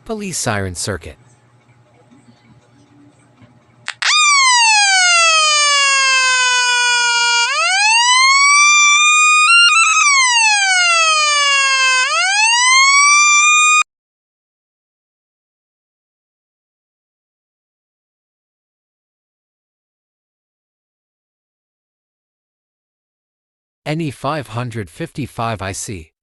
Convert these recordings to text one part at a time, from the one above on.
Police siren circuit. NE 555 IC.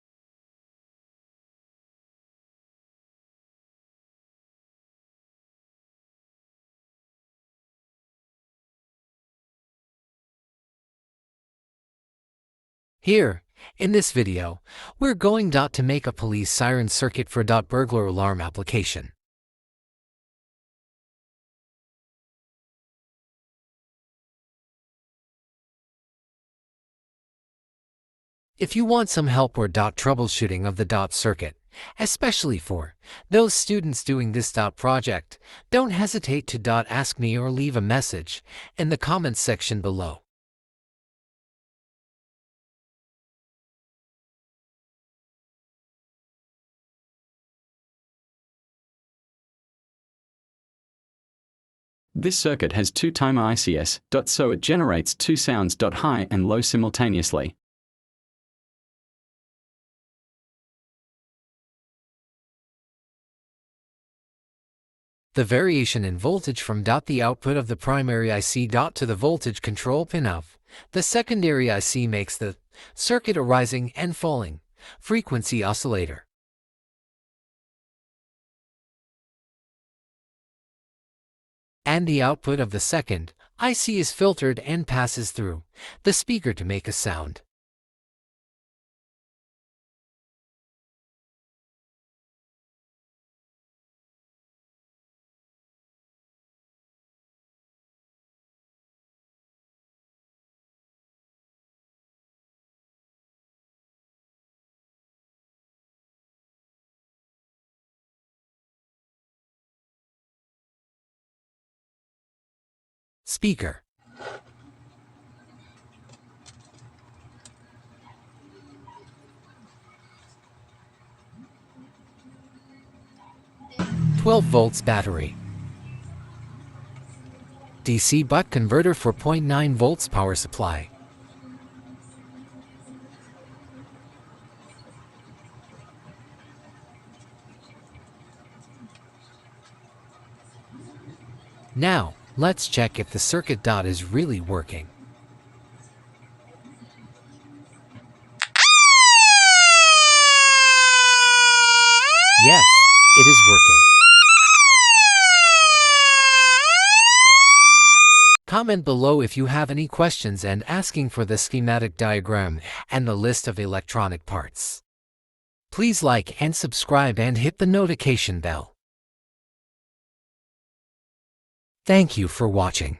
Here, in this video, we're going to make a police siren circuit for burglar alarm application. If you want some help or troubleshooting of the circuit, especially for those students doing this project, don't hesitate to ask me or leave a message in the comments section below. This circuit has two timer ICs, so it generates two sounds, high and low simultaneously. The variation in voltage from the output of the primary IC to the voltage control pin of the secondary IC makes the circuit a rising and falling frequency oscillator. And the output of the second IC is filtered and passes through the speaker to make a sound. Speaker. "12 volts battery. DC buck converter for 0.9 volts power supply. Now, let's check if the circuit is really working. Yes, it is working. Comment below if you have any questions and asking for the schematic diagram and the list of electronic parts. Please like and subscribe and hit the notification bell. Thank you for watching.